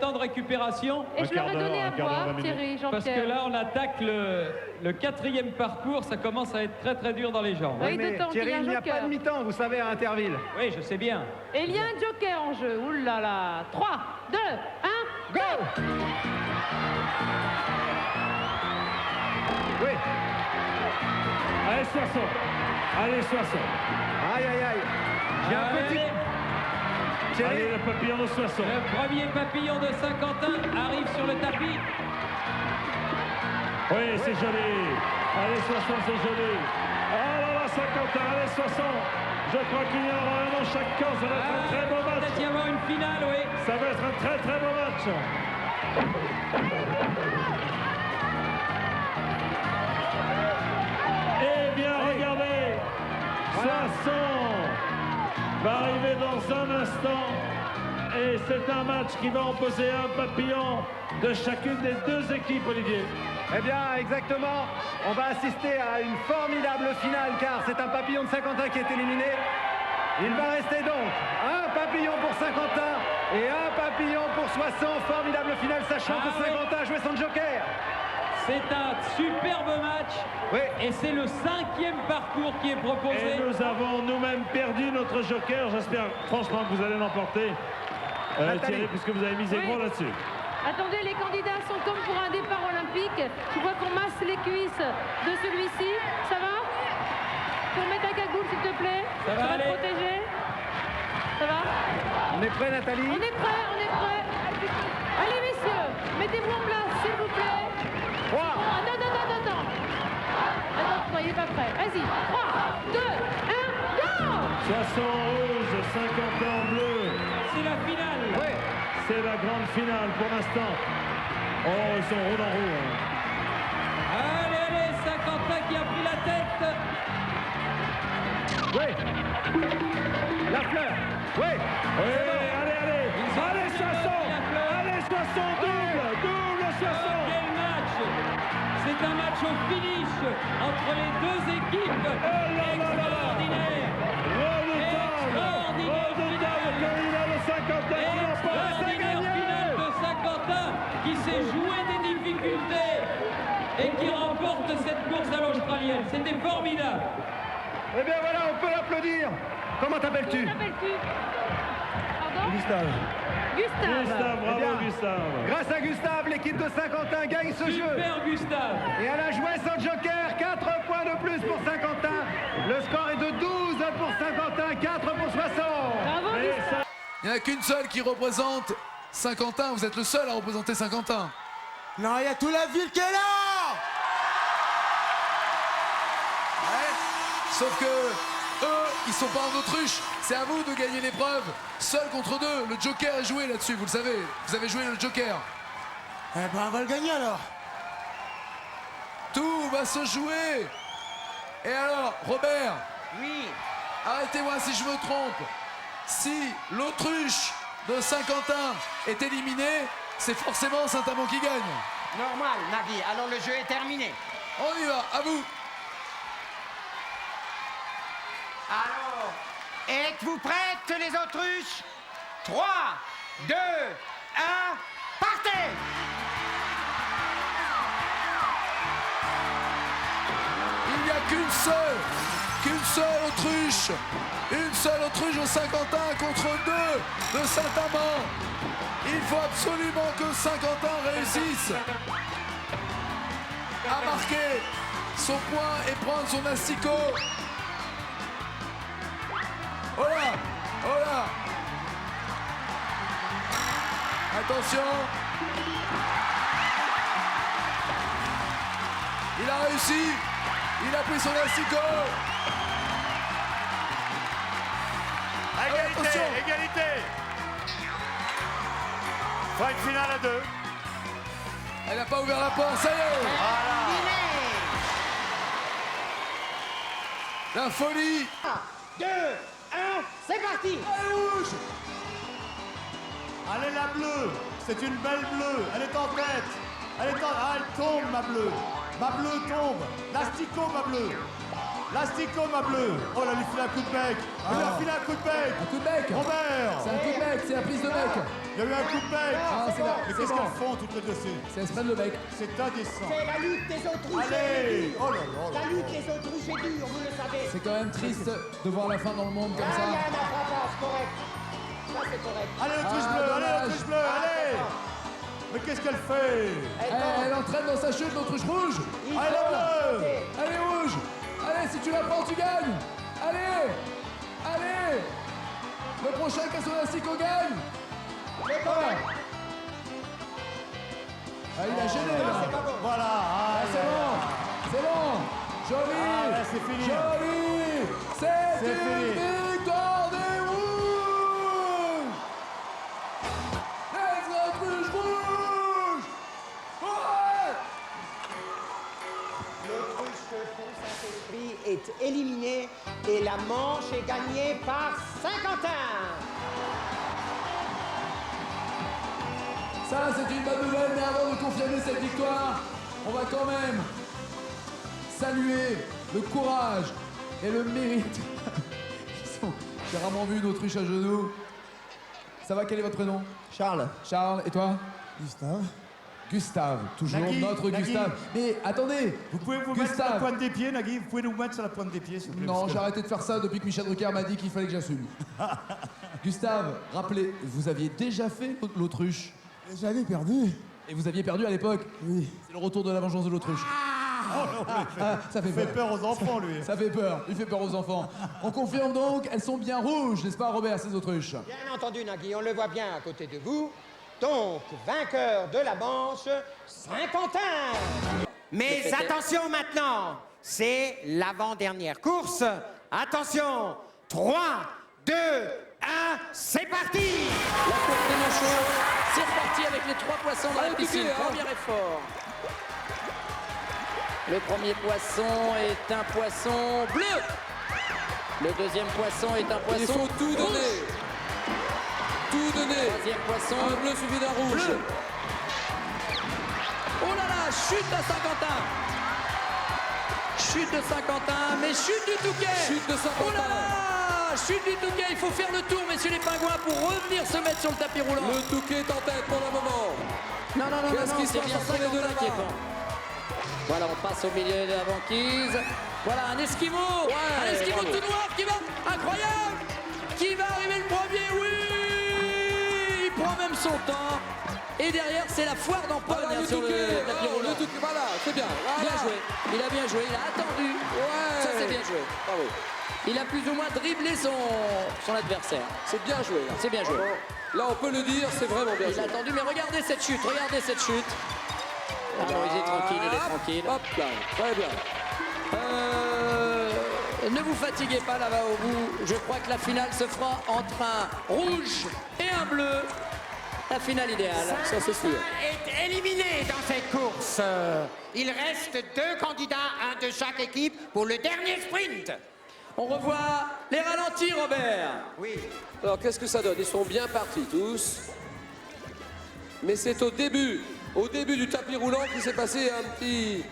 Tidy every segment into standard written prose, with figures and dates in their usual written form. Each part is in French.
temps de récupération. Et je leur ai donné à boire, Thierry, Jean-Pierre. Parce que là, on attaque le quatrième parcours. Ça commence à être très très dur dans les jambes. Oui, mais Thierry, il n'y a pas de mi-temps, vous savez, à Interville. Oui, je sais bien. Et il y a un joker en jeu. Ouh là là. 3, 2, 1, go! Oui. Allez, 60. Allez, 60. Aïe, aïe, aïe. J'ai un petit... Thierry. Allez, le papillon de 60. Le premier papillon de Saint-Quentin arrive sur le tapis. Oui, c'est joli. Allez, 60, c'est joli. Oh là là, Saint-Quentin, allez, 60. Je crois qu'il y aura un dans chaque camp. Ça va être un très beau match. Peut-être y avoir une finale, oui. Ça va être un très très beau match. Eh bien, regardez, Soissons va arriver dans un instant. Et c'est un match qui va opposer un papillon de chacune des deux équipes, Olivier. Eh bien, exactement. On va assister à une formidable finale, car c'est un papillon de Saint-Quentin qui est éliminé. Il va rester donc un papillon pour Saint-Quentin et un papillon pour Soissons. Formidable finale, sachant que Saint-Quentin a joué son joker. C'est un superbe match. Oui. Et c'est le 5e parcours qui est proposé. Et nous avons nous-mêmes perdu notre joker. J'espère franchement que vous allez l'emporter, Thierry, puisque vous avez misé gros là-dessus. Attendez, les candidats sont comme pour un départ olympique. Je vois qu'on masse les cuisses de celui-ci. Ça va? Pour mettre un cagoule, s'il te plaît. Ça va aller. Te protéger. Ça va? On est prêt, Nathalie? On est prêt, on est prêt. Allez, messieurs, mettez-vous en place, s'il vous plaît. 3. Attends. Attends, il n'est pas prêt. Vas-y. 3, 2, 1, go! Soissons en rouge, Saint-Quentin en bleu. C'est la finale. Oui. C'est la grande finale pour l'instant. Oh, ils sont roux en roux. Allez, Saint-Quentin qui a pris la tête. Oui. La fleur. Oui. Oui, allez. Allez, Soissons. Allez, Soissons, double Soissons. Quel match! C'est un match au finish entre les deux équipes. Extraordinaire. Extraordinaire finale de Saint-Quentin qui s'est joué des difficultés et qui remporte cette course à l'australienne. C'était formidable. Eh bien voilà, on peut l'applaudir. Comment t'appelles-tu? Comment t'appelles-tu? Pardon? Gustave. Gustave. Bravo, Eh bien, Gustave. Grâce à Gustave, l'équipe de Saint-Quentin gagne ce jeu. Super Gustave. Et elle a joué son joker. 4 points de plus pour Saint-Quentin. Le score est de 12 pour Saint-Quentin, 4 pour Soissons. Bravo, Gustave. Il n'y en a qu'une seule qui représente Saint-Quentin. Vous êtes le seul à représenter Saint-Quentin. Non, il y a toute la ville qui est là! Ouais. Sauf que eux, ils sont pas en autruche. C'est à vous de gagner l'épreuve. Seul contre deux. Le joker est joué là-dessus, vous le savez. Vous avez joué le joker. Eh ben, on va le gagner alors. Tout va se jouer. Et alors, Robert? Oui. Arrêtez-moi si je me trompe. Si l'autruche de Saint-Quentin est éliminé, c'est forcément Saint-Amand qui gagne. Normal, Nagui. Alors le jeu est terminé. On y va, à vous. Alors, êtes-vous prêtes, les autruches? 3, 2, 1, partez! Il n'y a qu'une seule autruche. Une seule autruche de Saint-Quentin contre deux de Saint-Amand. Il faut absolument que Saint-Quentin réussisse à marquer son point et prendre son asticot. Oh là, oh là. Attention. Il a réussi. Il a pris son asticot. Égalité, égalité. Fin de finale à 2. Elle n'a pas ouvert la porte, ça y est. La folie. 2, 1, c'est parti! Allez, la bleue. C'est une belle bleue. Elle est en tête. Elle tombe, ma bleue. Ma bleue tombe. L'asticot, ma bleue. L'asticot, ma bleue. Oh là, lui file un coup de bec. Il lui a filé un coup de bec. Un coup de bec. Robert. C'est un coup de bec, c'est la prise de bec. Il y a eu un coup de bec. Ah, c'est là. Mais C'est qu'est-ce bon. qu'elles font toutes les deux? C'est elles se prennent le bec. C'est indécent. C'est la lutte des autruches. Allez. Oh là là. La lutte des autruches est dure, vous le savez. C'est quand même triste de voir la fin dans le monde comme Ah, il y a ça. un attrapage, correct. Ça, c'est correct. Allez, l'autruche Ah, bleue. Allez, dommage. l'autruche bleue. Allez. Mais qu'est-ce qu'elle fait? Elle entraîne dans sa chute l'autruche rouge. Allez, la bleue. Allez, rouge. Allez, si tu la prends, tu gagnes. Allez. Allez. Le prochain qui a son asticot gagne. Voilà. Ah, il a gêné là. Voilà. Ah, c'est bon. C'est bon. Joli. Ah, là, c'est fini. Joli. C'est fini. une victoire des rouges. Les autruches rouges. Ouais. L'autruche Pont Saint-Esprit est éliminé et la manche est gagnée par Saint-Quentin. Ça, c'est une bonne nouvelle, mais avant de confirmer cette victoire, on va quand même saluer le courage et le mérite. J'ai rarement vu une autruche à genoux. Ça va, quel est votre prénom? Charles. Charles, et toi? Gustave. Gustave, toujours Nagui, notre Nagui. Gustave. Mais attendez, Vous pouvez vous mettre sur la Gustave. pointe des pieds, Nagui. Vous pouvez nous mettre sur la pointe des pieds, s'il vous plaît. Non, parce que- j'ai arrêté de faire ça depuis que Michel Drucker m'a dit qu'il fallait que j'assume. Gustave, rappelez, vous aviez déjà fait l'autruche. J'avais perdu. Et vous aviez perdu à l'époque. Oui. C'est le retour de la vengeance de l'autruche. Ça fait Il fait peur. peur aux enfants, lui. Ça fait peur, il fait peur aux enfants. On confirme donc, elles sont bien rouges, n'est-ce pas Robert, ces autruches? Bien entendu, Nagui, on le voit bien à côté de vous. Donc, vainqueur de la manche, Saint-Quentin. Mais attention maintenant, c'est l'avant-dernière course. Attention, 3, 2, 1, c'est parti. La course des manchots, c'est reparti avec les 3 poissons dans la piscine. Premier effort. Le premier poisson est un poisson bleu. Le deuxième poisson est un poisson Il faut tout donner. rouge. Tout donner. Troisième poisson Un bleu suivi d'un rouge. bleu. Oh là là, chute à Saint-Quentin. Chute de Saint-Quentin, mais chute du Touquet. Chute de Saint-Quentin. Oh là là, chute du Touquet. Il faut faire le tour, messieurs les pingouins, pour revenir se mettre sur le tapis roulant. Le Touquet est en tête pour le moment. Non, non, non, Qu'est-ce non, qui se c'est passe bien entre les deux Saint-Quentin qui est là-bas? bon. Voilà, on passe au milieu de la banquise. Voilà, un Esquimau. Un Esquimau bravo. tout noir qui va... Incroyable. Qui va arriver le premier, oui. Il prend même son temps. Et derrière, c'est la foire d'Empogne Voilà, le sur le Touquet. tapis Oh, roulant. le Touquet, voilà, c'est bien. Voilà. Bien joué. Il a bien joué. Il a attendu. Ouais. Ça, c'est bien joué. Bravo. Il a plus ou moins dribblé son adversaire. C'est bien joué là. C'est bien joué. Là, on peut le dire, c'est vraiment bien Il a joué. attendu, mais regardez cette chute. Regardez cette chute. Ah non, il est tranquille, il est tranquille. Hop là, très bien. Ne vous fatiguez pas là-bas au bout. Je crois que la finale se fera entre un rouge et un bleu. La finale idéale. Ça, c'est sûr. Est éliminé dans cette course. Il reste 2 candidats, un de chaque équipe, pour le dernier sprint. On revoit les ralentis, Robert. Oui. Alors, qu'est-ce que ça donne? Ils sont bien partis tous. Mais c'est au début du tapis roulant qu'il s'est passé un petit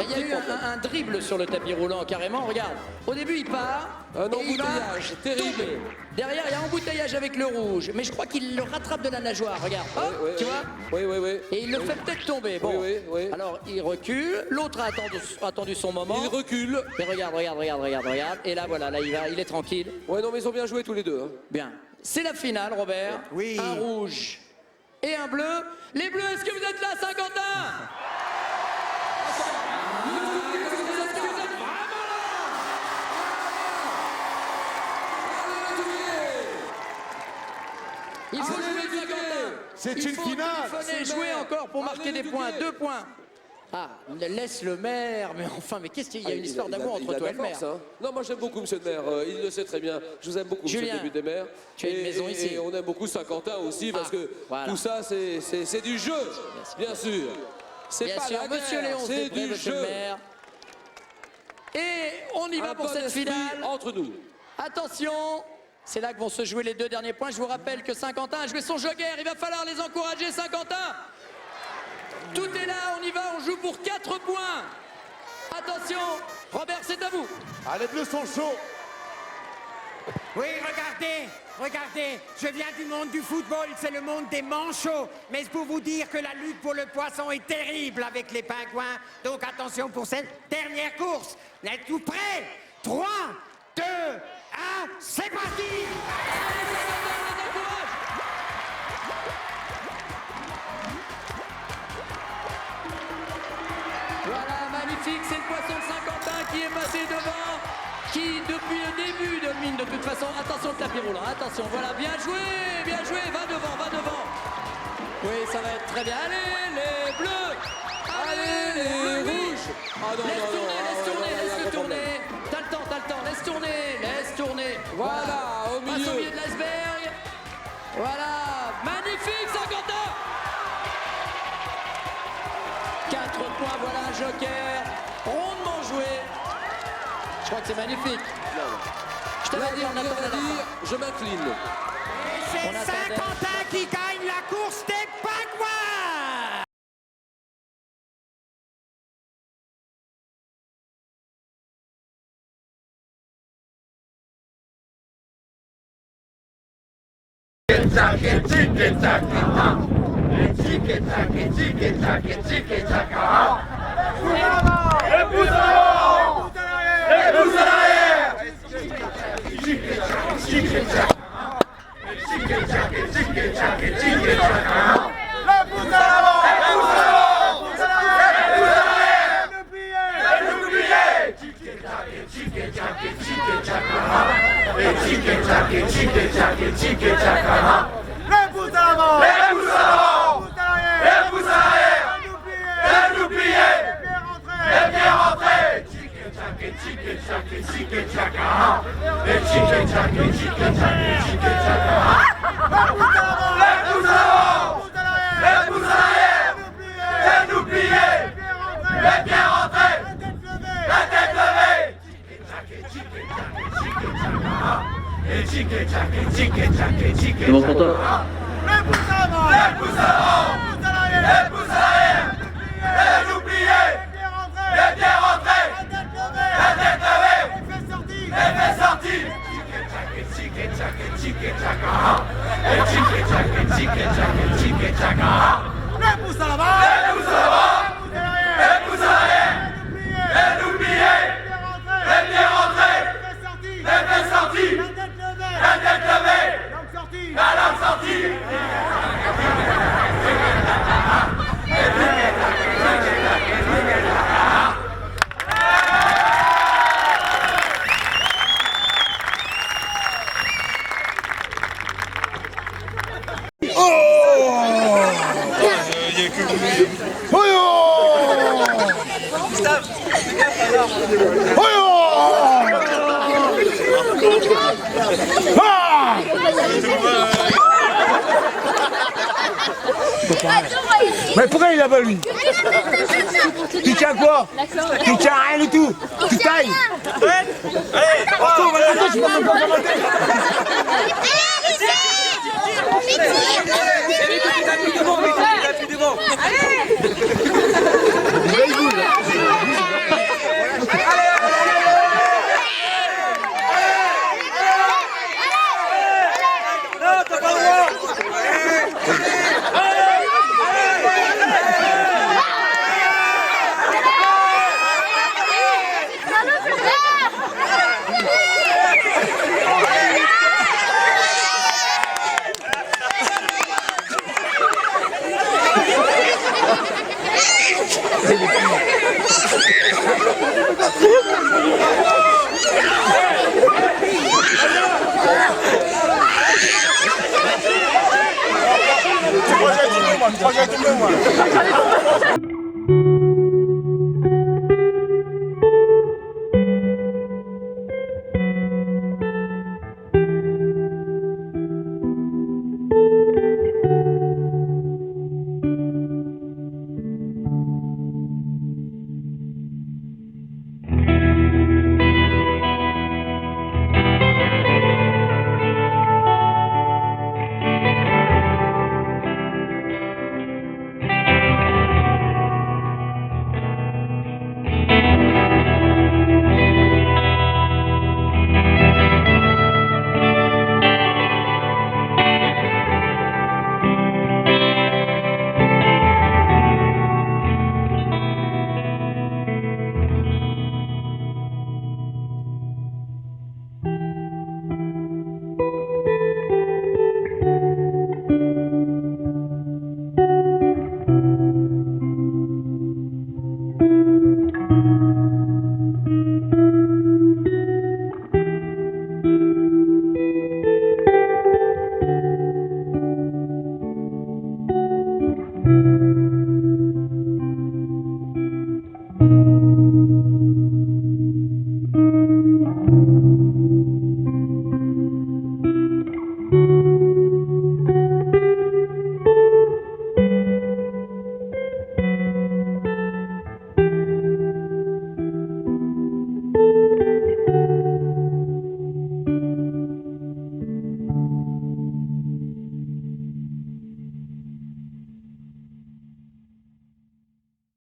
Il y a eu problème. un dribble sur le tapis roulant, carrément. Regarde, au début, il part. Un et il va embouteillage terrible. tomber. Derrière, il y a un embouteillage avec le rouge. Mais je crois qu'il le rattrape de la nageoire. Regarde, hop, Oui, tu oui. vois. Oui. Et il le fait peut-être tomber. Bon. Oui. Alors, il recule. L'autre a attendu son moment. Il recule. Mais regarde. Et là, voilà, là, il est tranquille. Ouais, non, mais ils ont bien joué tous les deux. Hein. Bien. C'est la finale, Robert. Oui. Un rouge et un bleu. Les bleus, est-ce que vous êtes là, Saint-Quentin? Il faut jouer, Saint-Quentin. C'est Il une faut finale. téléphoner, jouer encore pour marquer des points. 2 points. Ah, laisse le maire, mais enfin, mais qu'est-ce qu'il y a une histoire d'amour entre toi et le maire. Non, moi j'aime beaucoup monsieur le maire, il le sait très bien. Je vous aime beaucoup, monsieur Julien, le député maire. tu as une maison ici. Et on aime beaucoup Saint-Quentin aussi, parce que voilà. tout ça, c'est du jeu, bien sûr. C'est Bien pas sûr, la monsieur guerre, Léon, c'est du monsieur le jeu. maire. Et on y va Un pour bon cette esprit finale. entre nous. Attention, c'est là que vont se jouer les 2 derniers points. Je vous rappelle que Saint-Quentin a joué son joker. Il va falloir les encourager, Saint-Quentin. Tout est là, on y va, on joue pour 4 points. Attention, Robert, c'est à vous. Ah, les bleus sont chauds. Oui, regardez, je viens du monde du football, c'est le monde des manchots. Mais c'est pour vous dire que la lutte pour le poisson est terrible avec les pingouins. Donc attention pour cette dernière course. Vous êtes tout prêts? 3, 2, 1, c'est parti! Voilà, magnifique, c'est le poisson de Saint-Quentin qui est passé devant, qui depuis le début domine de toute façon. Attention le tapis roulant, attention, voilà, bien joué, va devant. Oui, ça va être très bien. Allez, les bleus, allez, les rouges. Ah non, laisse tourner. T'as le temps, laisse tourner. Voilà, au milieu. Passe au milieu de l'iceberg. Voilà, magnifique Saint-Quentin. 4 points, voilà un joker, rondement joué. Je crois que c'est magnifique. Je t'avais dit, on attendait dire, je m'incline. Et c'est Saint-Quentin qui gagne la course des pingouins. C'est bon pour toi. Mais pourquoi il est là-bas lui? Tu tiens quoi? Tu tiens rien du tout. Tu tailles. Attends, je peux même pas commenter. Projet tout le monde.